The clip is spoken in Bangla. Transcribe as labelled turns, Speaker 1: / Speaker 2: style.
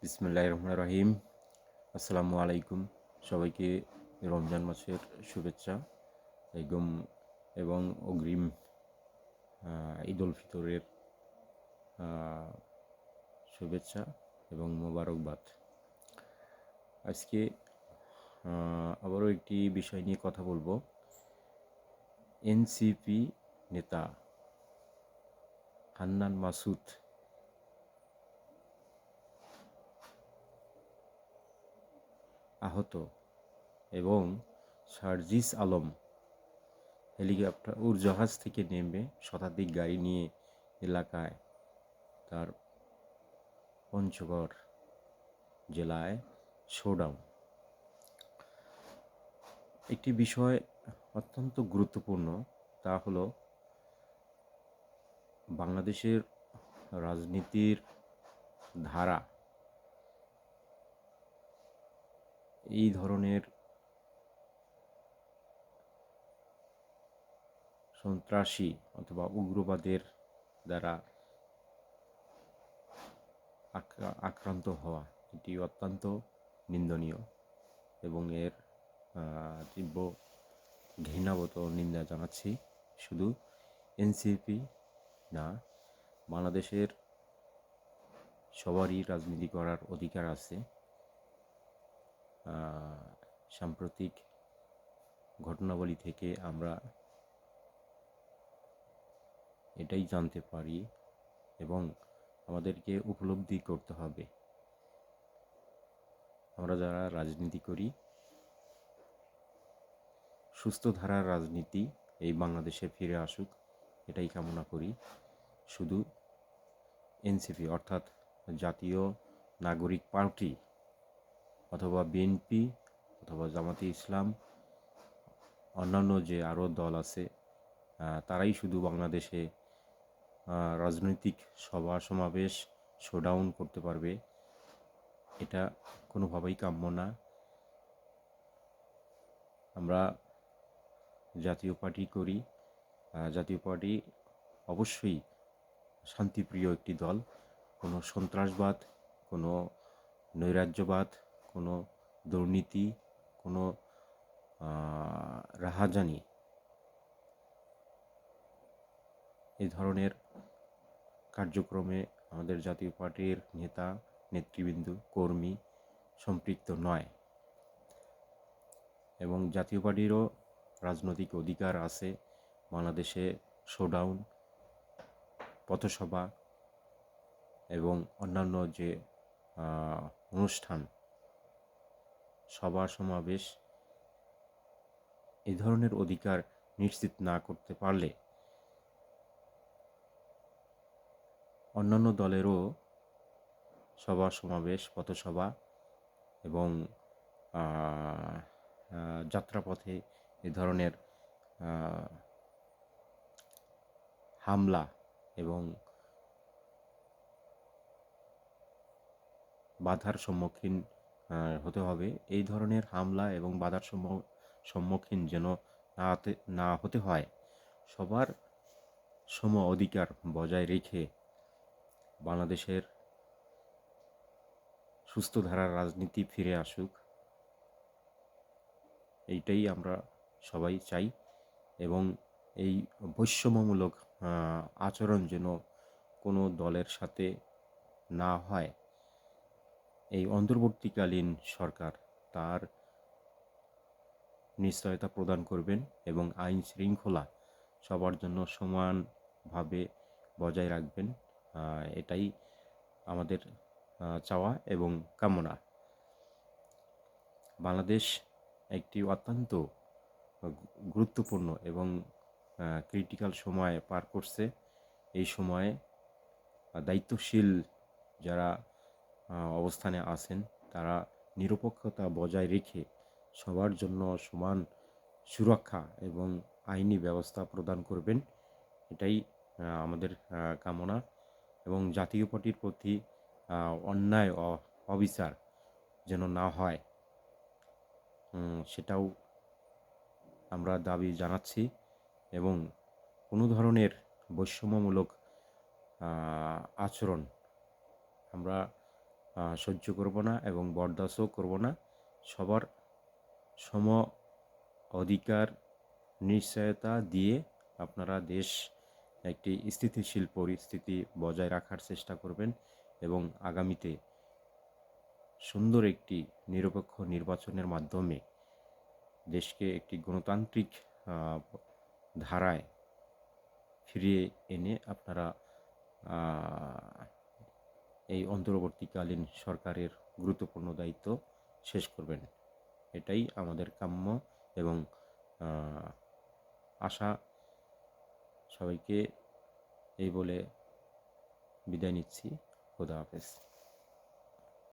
Speaker 1: বিসমিল্লাহির রহমানির রহিম। আসসালামু আলাইকুম। সবাইকে রমজান মাসের শুভেচ্ছা এবং এবং অগ্রিম ঈদ উল ফিতরের আহ, শুভেচ্ছা এবং মোবারকবাদ। আজকে আবারও একটি বিষয় নিয়ে কথা বলবো। এনসিপি নেতা হান্নান মাসুদ আহত এবং সার্জিস আলম হেলিকপ্টার উড়োজাহাজ থেকে নেমে শতাধিক গাড়ি নিয়ে এলাকায় তার পঞ্চগড় জেলায় শোডাউন। একটি বিষয় অত্যন্ত গুরুত্বপূর্ণ, তা হলো বাংলাদেশের রাজনীতির ধারা এই ধরনের সন্ত্রাসী অথবা উগ্রবাদের দ্বারা আক্রান্ত হওয়া এটি অত্যন্ত নিন্দনীয় এবং এর তীব্র ঘৃণাগত নিন্দা জানাচ্ছি। শুধু এনসিপি না, বাংলাদেশের সবারই রাজনীতি করার অধিকার আছে। সাম্প্রতিক ঘটনাবলী থেকে আমরা এটাই জানতে পারি এবং আমাদেরকে উপলব্ধি করতে হবে, আমরা যারা রাজনীতি করি, সুস্থ ধারার রাজনীতি এই বাংলাদেশে ফিরে আসুক, এটাই কামনা করি। শুধু এনসিপি অর্থাৎ জাতীয় নাগরিক পার্টি অথবা বিএনপি অথবা জামাতে ইসলাম, অন্যান্য যে আরও দল আছে, তারাই শুধু বাংলাদেশে রাজনৈতিক সভা সমাবেশ শোডাউন করতে পারবে, এটা কোনোভাবেই কাম্য না। আমরা জাতীয় পার্টি করি, জাতীয় পার্টি অবশ্যই শান্তিপ্রিয় একটি দল। কোনো সন্ত্রাসবাদ, কোনো নৈরাজ্যবাদ, কোনো দুর্নীতি, কোনো রাহাজানি, এই ধরনের কার্যক্রমে আমাদের জাতীয় পার্টির নেতা নেতৃবৃন্দ কর্মী সম্পৃক্ত নয় এবং জাতীয় পার্টিরও রাজনৈতিক অধিকার আছে বাংলাদেশে শোডাউন, পথসভা এবং অন্যান্য যে অনুষ্ঠান, সভা সমাবেশ, এই ধরনের অধিকার নিশ্চিত না করতে পারলে অন্যান্য দলেরও সভা সমাবেশ, পথসভা এবং যাত্রাপথে এ ধরনের হামলা এবং বাধার সম্মুখীন হতে হবে। এই ধরনের হামলা এবং বাধার সম্মুখীন যেন না হতে হয়, সবার সম অধিকার বজায় রেখে বাংলাদেশের সুস্থ ধারার রাজনীতি ফিরে আসুক, এইটাই আমরা সবাই চাই। এবং এই বৈষম্যমূলক আচরণ যেন কোনো দলের সাথে না হয়, এই অন্তর্বর্তীকালীন সরকার তার নিশ্চয়তা প্রদান করবেন এবং আইন শৃঙ্খলা সবার জন্য সমানভাবে বজায় রাখবেন। এটাই আমাদের চাওয়া এবং কামনা। বাংলাদেশ একটি অত্যন্ত গুরুত্বপূর্ণ এবং ক্রিটিক্যাল সময় পার করছে। এই সময়ে দায়িত্বশীল যারা অবস্থানে আছেন, তারা নিরপেক্ষতা বজায় রেখে সবার জন্য সমান সুরক্ষা এবং আইনি ব্যবস্থা প্রদান করবেন, এটাই আমাদের কামনা। এবং জাতীয় পার্টির প্রতি অন্যায় অবিচার যেন না হয়, সেটাও আমরা দাবি জানাচ্ছি। এবং কোনো ধরনের বৈষম্যমূলক আচরণ আমরা সহ্য করব না এবং বরদাস্তও করব না। সবার সম অধিকার নিশ্চয়তা দিয়ে আপনারা দেশ একটি স্থিতিশীল পরিস্থিতি বজায় রাখার চেষ্টা করবেন এবং আগামীতে সুন্দর একটি নিরপেক্ষ নির্বাচনের মাধ্যমে দেশকে একটি গণতান্ত্রিক আহ, ধারায় ফিরিয়ে এনে আপনারা আহ, এই অন্তর্বর্তীকালীন সরকারের গুরুত্বপূর্ণ দায়িত্ব শেষ করবেন। এটাই আমাদের কাম্য এবং আশা। সবাইকে এই বলে বিদায় নিচ্ছি। খোদা হাফেজ।